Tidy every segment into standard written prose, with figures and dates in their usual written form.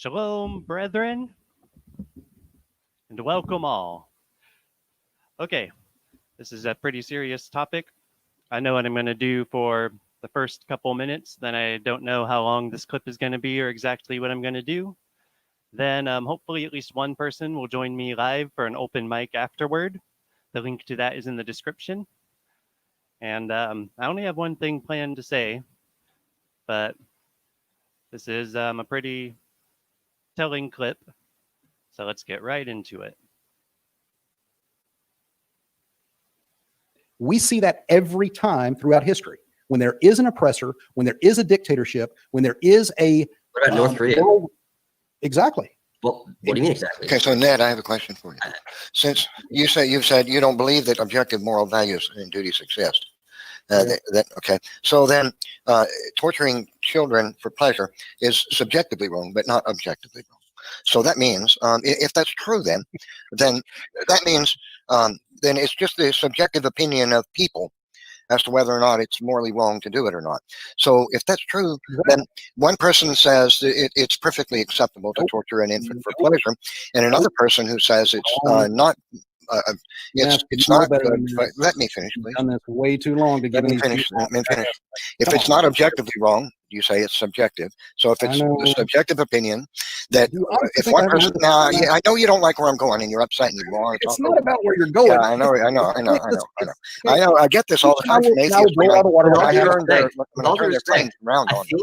Shalom, brethren, and welcome all. Okay, this is a pretty serious topic. I know what I'm going to do for the first couple minutes, then I don't know how long this clip is going to be or exactly what I'm going to do. Then hopefully at least one person will join me live for an open mic afterward. The link to that is in the description. And I only have one thing planned to say, but this is a pretty telling clip. So let's get right into it. We see that every time throughout history. When there is an oppressor, when there is a dictatorship, when there is a... What about North Korea? Exactly. Well, what do you mean exactly? Okay, so Ned, I have a question for you. Since you've said you don't believe that objective moral values and duties exist. Okay, so then torturing children for pleasure is subjectively wrong, but not objectively wrong. So that means, if that's true, then that means then it's just the subjective opinion of people as to whether or not it's morally wrong to do it or not. So if that's true, then one person says it's perfectly acceptable to torture an infant for pleasure, and another person who says it's not. It's not good. Let me finish, please. Done this way too long to Let me finish. If it's not objectively wrong, you say it's subjective. So if it's the subjective opinion that if one person, now I know you don't like where I'm going, and you're upset, and you want to talk. It's not about where you're going. Yeah, I know. I get this all the time from atheists. I feel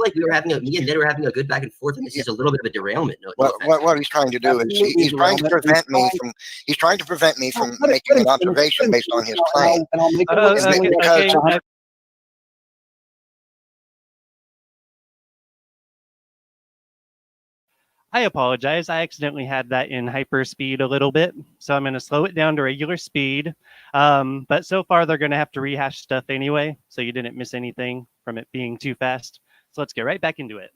like me and Ned were having a good back and forth, and this is a little bit of a derailment. What he's trying to do is he's trying to prevent me from making an observation based on his claim. I apologize. I accidentally had that in hyperspeed a little bit, so I'm going to slow it down to regular speed. But so far, they're going to have to rehash stuff anyway, so you didn't miss anything from it being too fast. So let's get right back into it.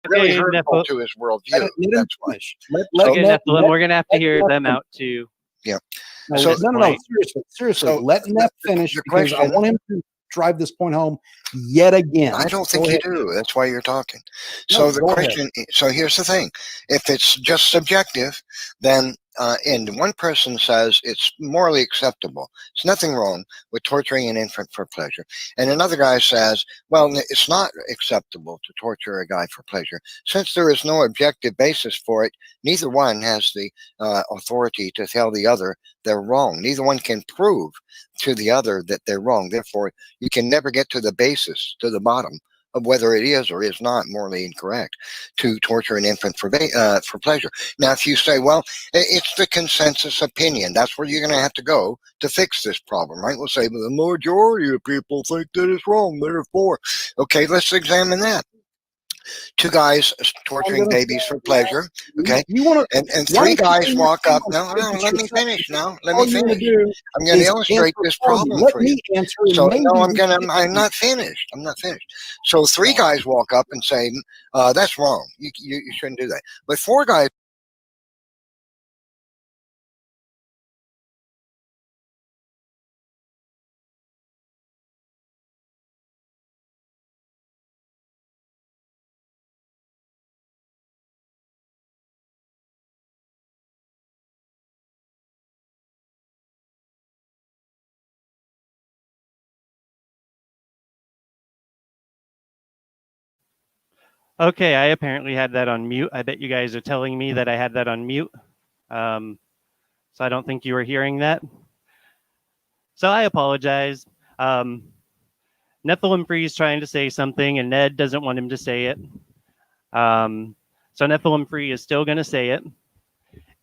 Really hurtful to his worldview. That's why. Nephilim, we're going to have to hear them out too. Yeah. So no. Seriously. Let Neff finish because I want him to drive this point home yet again. I don't think you do. That's why you're talking. So the question. So here's the thing: if it's just subjective, then and one person says it's morally acceptable. There's nothing wrong with torturing an infant for pleasure, and another guy says, well, it's not acceptable to torture a guy for pleasure. Since there is no objective basis for it, neither one has the authority to tell the other they're wrong. Neither one can prove to the other that they're wrong. Therefore, you can never get to the basis, to the bottom of whether it is or is not morally incorrect to torture an infant for pleasure. Now, if you say, well, it's the consensus opinion, that's where you're going to have to go to fix this problem, right? We'll say, well, the majority of people think that it's wrong, therefore. Okay, let's examine that. Two guys torturing babies for pleasure, okay? And three guys walk up. No, let me finish now. Let me finish. I'm going to illustrate this problem for you. So, no, I'm not finished. I'm not finished. So three guys walk up and say, that's wrong. You shouldn't do that. But four guys. Okay, I apparently had that on mute. I bet you guys are telling me that I had that on mute. So I don't think you were hearing that. So I apologize. Nephilim Free is trying to say something, and Ned doesn't want him to say it. So Nephilim Free is still going to say it.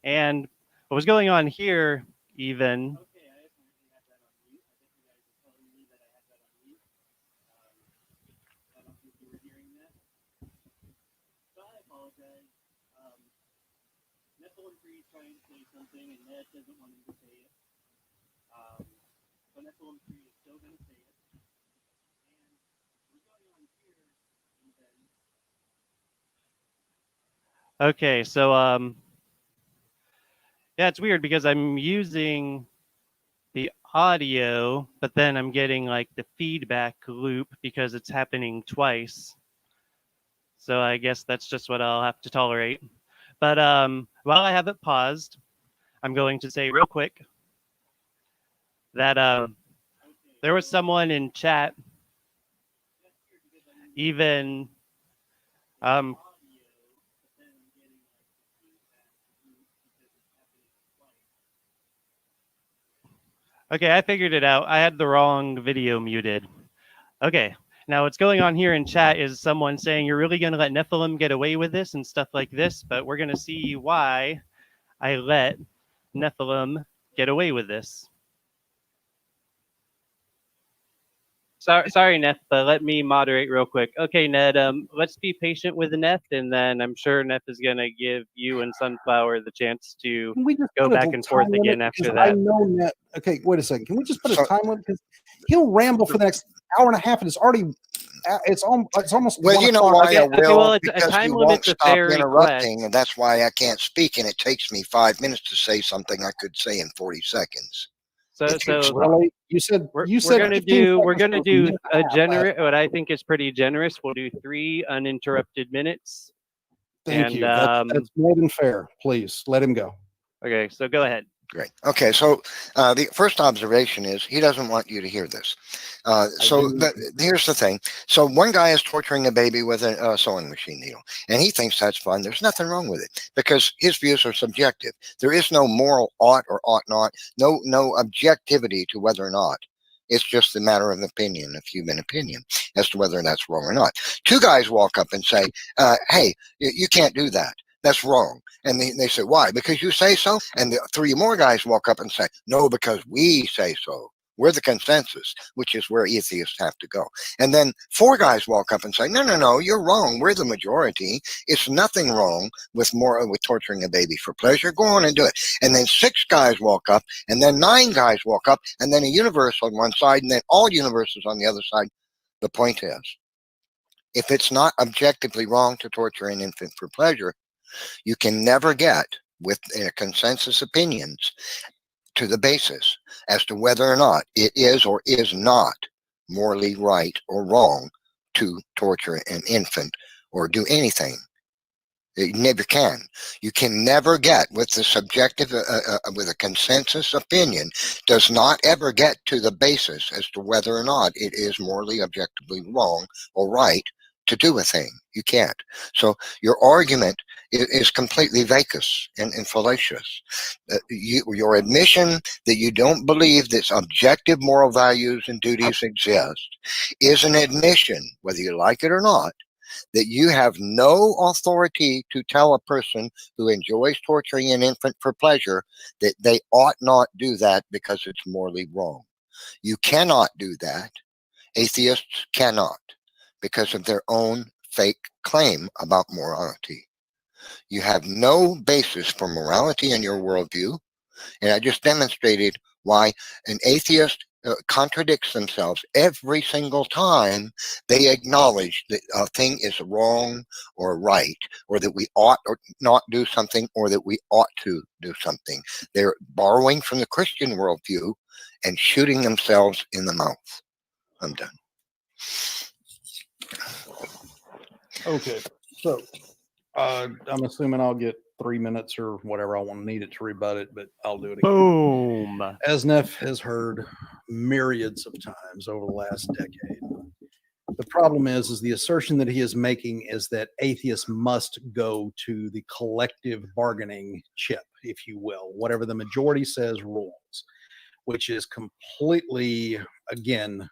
And what was going on here, even... Nephilim Free is trying to say something, and Ned doesn't want him to say it. So Nephilim Free is still going to say it. And what's going on here, even... Okay, so yeah, it's weird because I'm using the audio, but then I'm getting like the feedback loop because it's happening twice. So I guess that's just what I'll have to tolerate. But while I have it paused, I'm going to say real quick that there was someone in chat even um, okay, I figured it out. I had the wrong video muted. Okay, now what's going on here in chat is someone saying you're really going to let Nephilim get away with this and stuff like this, but we're going to see why I let Nephilim get away with this. Sorry, Neff, but let me moderate real quick. Okay, Ned, let's be patient with Neff, and then I'm sure Neff is going to give you and Sunflower the chance to Can we just go put a back and forth time again limit? after Because I that. know that. Okay, wait a second. Can we just put a time limit? Because he'll ramble for the next hour and a half, and it's already it's almost. Well, you know why Okay, I okay, will, well, a because time you limit's won't a stop fair interrupting, request. and that's why I can't speak, and it takes me 5 minutes to say something I could say in 40 seconds. So really, you said we're 15 gonna seconds do was a minute and a half. generous, what I think is pretty generous. We'll do 3 uninterrupted minutes. Thank And you. That's more than fair. Please let him go. okay, so go ahead. Great. Okay, so the first observation is he doesn't want you to hear this. Here's the thing. So one guy is torturing a baby with a sewing machine needle, and he thinks that's fun. There's nothing wrong with it because his views are subjective. There is no moral ought or ought not, no objectivity to whether or not. It's just a matter of opinion, of human opinion, as to whether that's wrong or not. Two guys walk up and say, hey, you can't do that. That's wrong. And they say, why? Because you say so? And the 3 more guys walk up and say, no, because we say so. We're the consensus, which is where atheists have to go. And then 4 guys walk up and say, no, you're wrong. We're the majority. It's nothing wrong with torturing a baby for pleasure. Go on and do it. And then 6 guys walk up, and then 9 guys walk up, and then a universe on one side, and then all universes on the other side. The point is, if it's not objectively wrong to torture an infant for pleasure, you can never get with consensus opinions to the basis as to whether or not it is or is not morally right or wrong to torture an infant or do anything. You never can. You can never get with the subjective, with a consensus opinion, does not ever get to the basis as to whether or not it is morally, objectively wrong or right to do a thing. You can't. So your argument is completely vacuous and fallacious. Your admission that you don't believe that objective moral values and duties exist is an admission, whether you like it or not, that you have no authority to tell a person who enjoys torturing an infant for pleasure that they ought not do that because it's morally wrong. You cannot do that. Atheists cannot, because of their own fake claim about morality. You have no basis for morality in your worldview, and I just demonstrated why an atheist contradicts themselves every single time they acknowledge that a thing is wrong or right, or that we ought or not do something, or that we ought to do something. They're borrowing from the Christian worldview and shooting themselves in the mouth. I'm done. Okay, so I'm assuming I'll get 3 minutes or whatever I want to need it to rebut it, but I'll do it again. Boom. As Neff has heard myriads of times over the last decade, the problem is the assertion that he is making is that atheists must go to the collective bargaining chip, if you will, whatever the majority says rules, which is completely, again,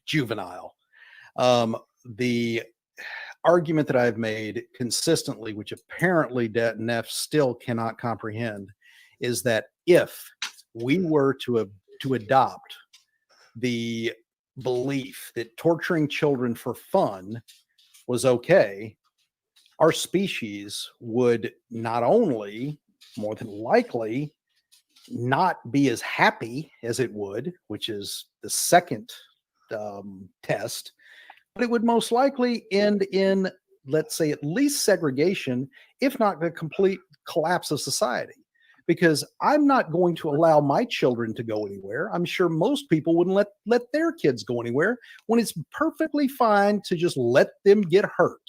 juvenile. The argument that I've made consistently, which apparently Neff still cannot comprehend, is that if we were to adopt the belief that torturing children for fun was okay, our species would not only, more than likely, not be as happy as it would, which is the second test, but it would most likely end in, let's say, at least segregation, if not the complete collapse of society. because I'm not going to allow my children to go anywhere. I'm sure most people wouldn't let their kids go anywhere when it's perfectly fine to just let them get hurt.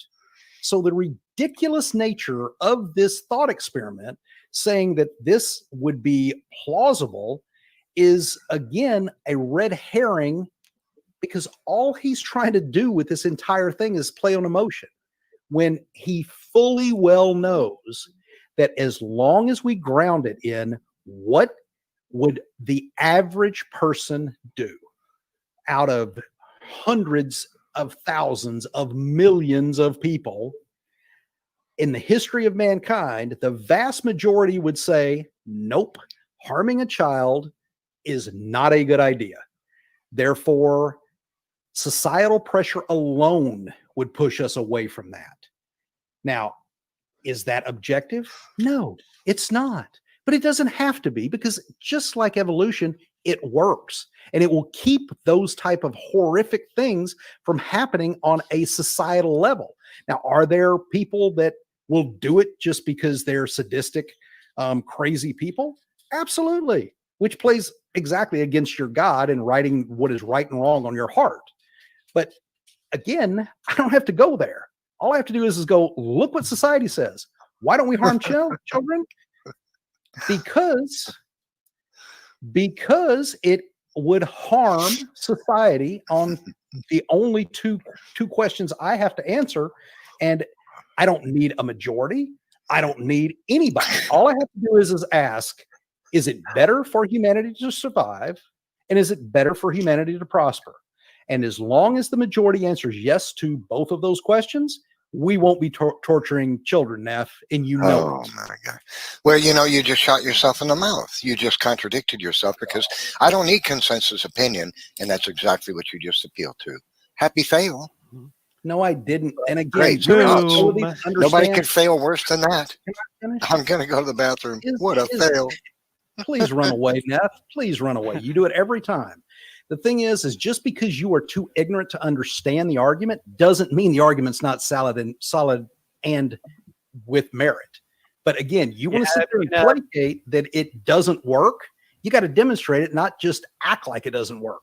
So the ridiculous nature of this thought experiment, saying that this would be plausible, is again a red herring, because all he's trying to do with this entire thing is play on emotion, when he fully well knows that as long as we ground it in what would the average person do out of hundreds of thousands of millions of people in the history of mankind, the vast majority would say, nope, harming a child is not a good idea. Therefore, societal pressure alone would push us away from that. Now, is that objective? No, it's not. But it doesn't have to be, because just like evolution, it works. And it will keep those type of horrific things from happening on a societal level. Now, are there people that will do it just because they're sadistic, crazy people? Absolutely. Which plays exactly against your God and writing what is right and wrong on your heart. But again, I don't have to go there. All I have to do is go, look what society says. Why don't we harm children? Because it would harm society on the only two questions I have to answer. And I don't need a majority. I don't need anybody. All I have to do is ask, is it better for humanity to survive? And is it better for humanity to prosper? And as long as the majority answers yes to both of those questions, we won't be torturing children, Neff, and you know it. My God. Well, you just shot yourself in the mouth. You just contradicted yourself, because I don't need consensus opinion, and that's exactly what you just appealed to. Happy fail. No, I didn't. And again, great. Nobody could fail worse than that. I'm going to go to the bathroom. What a fail. Please run away, Neff. Please run away. You do it every time. The thing is just because you are too ignorant to understand the argument doesn't mean the argument's not solid and with merit. But again, you want to sit there and placate that it doesn't work. You got to demonstrate it, not just act like it doesn't work.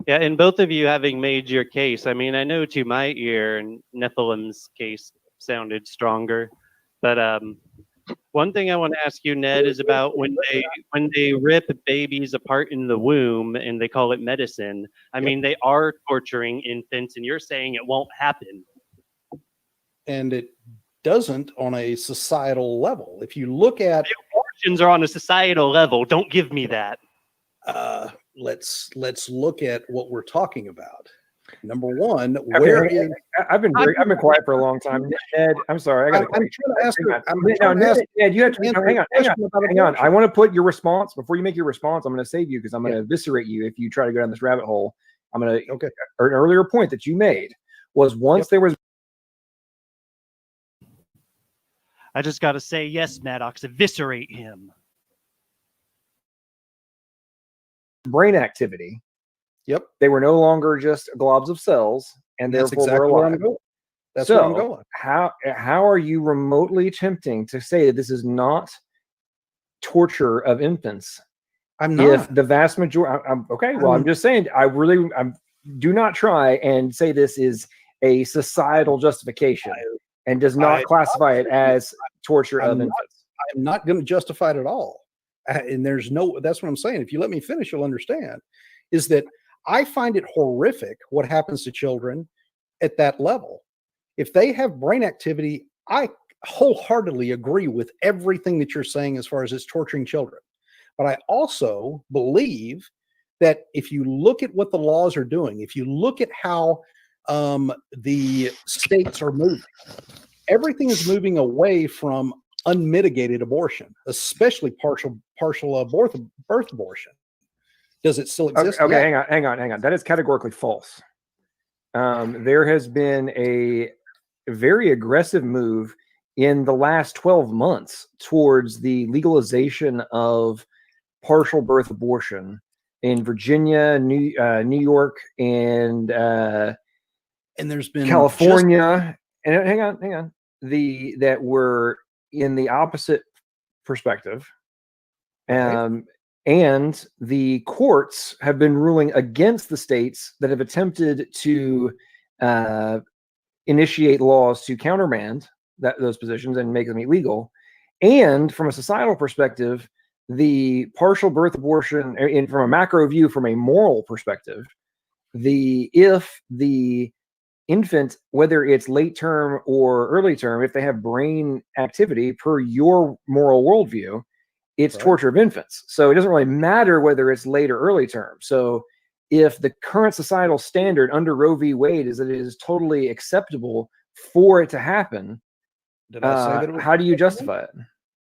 Yeah, and both of you having made your case, I mean, I know to my ear Nephilim's case sounded stronger, but one thing I want to ask you, Ned, is about when they rip babies apart in the womb and they call it medicine. I mean, they are torturing infants, and you're saying it won't happen. And it doesn't on a societal level. If you look at abortions are on a societal level, don't give me that. Let's look at what we're talking about. Number one, I've been quiet for a long time. Ned, I'm sorry. I'm trying to ask her. Ned, you have to hang on. I want to put your response before you make your response. I'm going to save you, because I'm going to eviscerate you if you try to go down this rabbit hole. I'm going to. Okay. An earlier point that you made was once there was. I just got to say yes, Maddox. Eviscerate him. Brain activity. Yep. They were no longer just globs of cells, and that's therefore exactly were alive. where I'm going. That's where I'm going. How are you remotely attempting to say that this is not torture of infants? I'm not. If the vast majority, I'm just saying. I do not try and say this is a societal justification and does not classify it as torture of infants. I'm not going to justify it at all. And that's what I'm saying. If you let me finish, you'll understand. Is that I find it horrific what happens to children at that level. If they have brain activity, I wholeheartedly agree with everything that you're saying as far as it's torturing children. But I also believe that if you look at what the laws are doing, if you look at how the states are moving, everything is moving away from unmitigated abortion, especially partial birth abortion. Does it still exist? Okay, hang on. That is categorically false. There has been a very aggressive move in the last 12 months towards the legalization of partial birth abortion in Virginia, New York, and there's been California. And hang on. That were in the opposite perspective. Okay. And the courts have been ruling against the states that have attempted to initiate laws to countermand those positions and make them illegal. And from a societal perspective, the partial birth abortion, from a macro view, from a moral perspective, if the infant, whether it's late term or early term, if they have brain activity per your moral worldview, it's Right. torture of infants. So it doesn't really matter whether it's late or early term. So if the current societal standard under Roe v. Wade is that it is totally acceptable for it to happen, Did I say that it was how do you acceptable? justify it?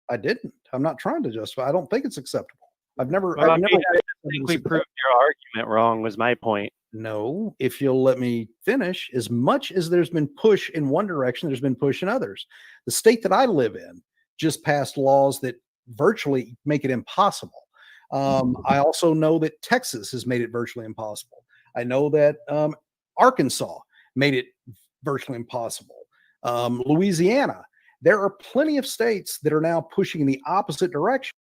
I didn't. I'm not trying to justify. I don't think it's acceptable. I've never. Well, I I've mean, never. I think we proved your argument wrong. Was my point. No, if you'll let me finish, as much as there's been push in one direction, there's been push in others. The state that I live in just passed laws that virtually make it impossible. I also know that Texas has made it virtually impossible. I know that Arkansas made it virtually impossible. Louisiana. There are plenty of states that are now pushing in the opposite direction.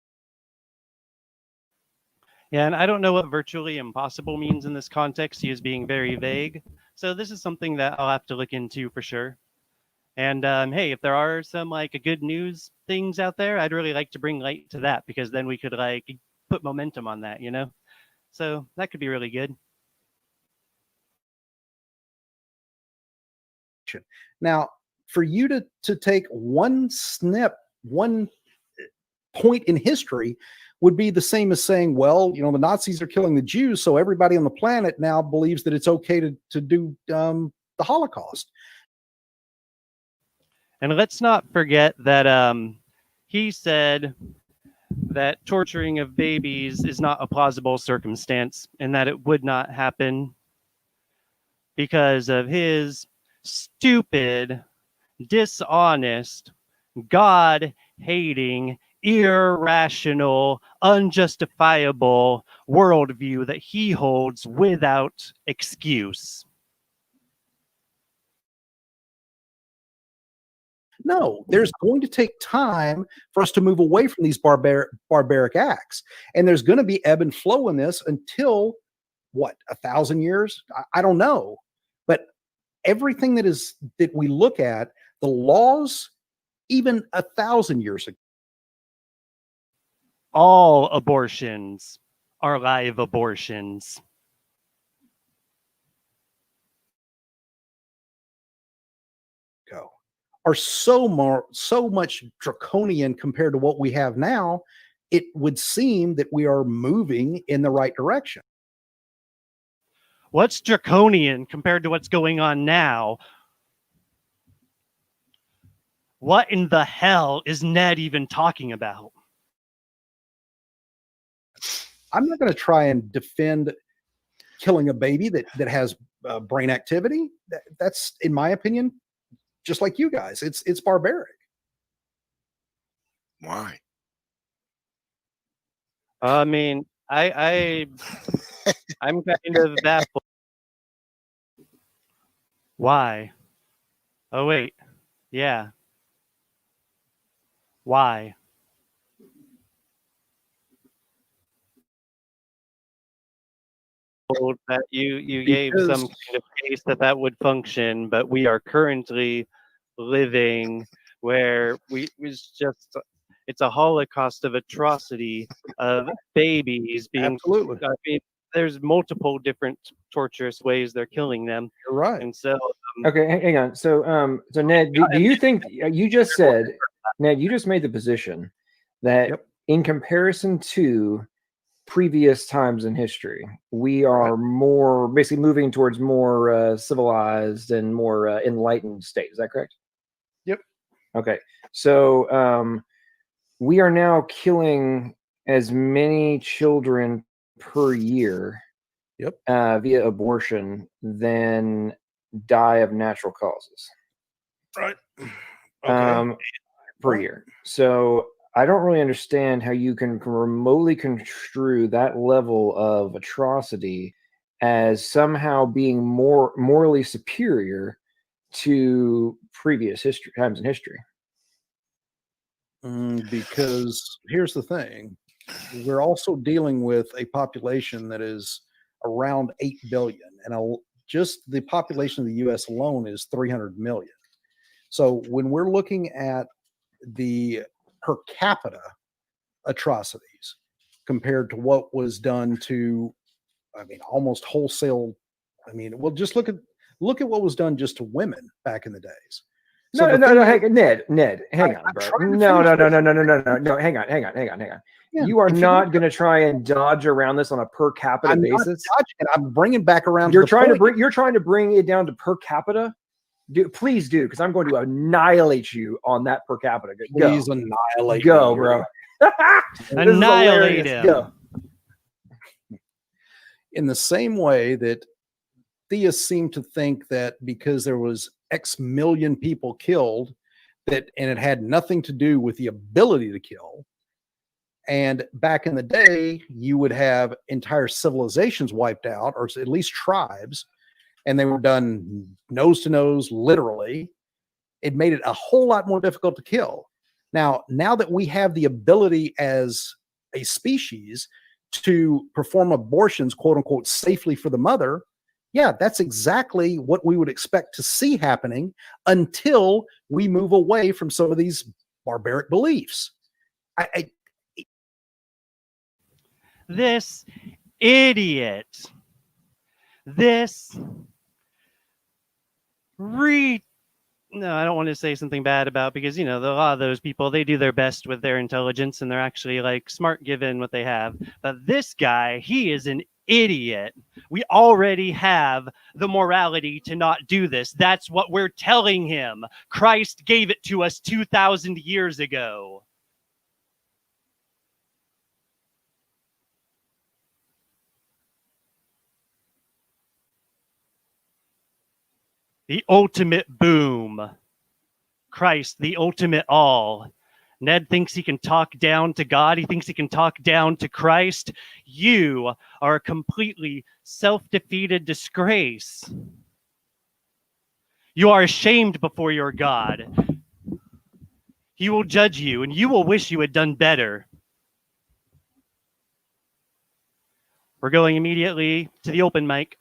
Yeah, and I don't know what virtually impossible means in this context. He is being very vague. So this is something that I'll have to look into for sure. And hey, if there are some like good news things out there, I'd really like to bring light to that, because then we could like put momentum on that, you know? So that could be really good. Now, for you to take one point in history would be the same as saying, well, you know, the Nazis are killing the Jews, so everybody on the planet now believes that it's okay to do the Holocaust. And let's not forget that he said that torturing of babies is not a plausible circumstance, and that it would not happen because of his stupid, dishonest, God-hating, irrational, unjustifiable worldview that he holds without excuse. No, there's going to take time for us to move away from these barbaric acts. And there's going to be ebb and flow in this until, what, 1,000 years? I don't know. But everything that we look at, the laws, even 1,000 years ago. All abortions are live abortions. Are so much draconian compared to what we have now, it would seem that we are moving in the right direction. What's draconian compared to what's going on now? What in the hell is Ned even talking about? I'm not going to try and defend killing a baby that has brain activity. That's, in my opinion, just like you guys, it's barbaric. Why? I mean, I'm kind of baffled. Why? Oh wait, yeah. Why? That you gave some kind of case that would function, but we are currently living where it's a holocaust of atrocity of babies being. Absolutely. I mean, there's multiple different torturous ways they're killing them. You're right. And so Okay, hang on. So Ned, do you think you just said, Ned, you just made the position that in comparison to previous times in history, we are more basically moving towards more civilized and more enlightened state. Is that correct? Yep. Okay. So we are now killing as many children per year via abortion than die of natural causes. Right. Okay. Per year. So I don't really understand how you can remotely construe that level of atrocity as somehow being more morally superior to previous times in history. Because here's the thing. We're also dealing with a population that is around 8 billion. And just the population of the US alone is 300 million. So when we're looking at the per capita atrocities compared to what was done to, I mean, almost wholesale. I mean, well, just look at what was done just to women back in the days. So No, the no, thing no, is- Ned, hang on, I'm bro. trying to No, finish no, no, this. no, no, no, no, no, no. Hang on. Yeah, You are if you not look- going to try and dodge around this on a per capita I'm not basis. dodging it. I'm bringing back around. You're to the trying point. you're trying to bring it down to per capita. Please do, because I'm going to annihilate you on that per capita. Go, Please annihilate. go, me. bro. This is Annihilate hilarious. him. Go. In the same way that theists seem to think that because there was X million people killed, that and it had nothing to do with the ability to kill. And back in the day, you would have entire civilizations wiped out, or at least tribes, and they were done nose to nose, literally. It made it a whole lot more difficult to kill. Now that we have the ability as a species to perform abortions, quote unquote, safely for the mother, yeah, that's exactly what we would expect to see happening until we move away from some of these barbaric beliefs. This idiot. This no, I don't want to say something bad about, because, you know, a lot of those people, they do their best with their intelligence and they're actually like smart given what they have. But this guy, he is an idiot. We already have the morality to not do this. That's what we're telling him. Christ gave it to us 2,000 years ago. The ultimate boom. Christ, the ultimate all. Ned thinks he can talk down to God. He thinks he can talk down to Christ. You are a completely self-defeated disgrace. You are ashamed before your God. He will judge you, and you will wish you had done better. We're going immediately to the open mic.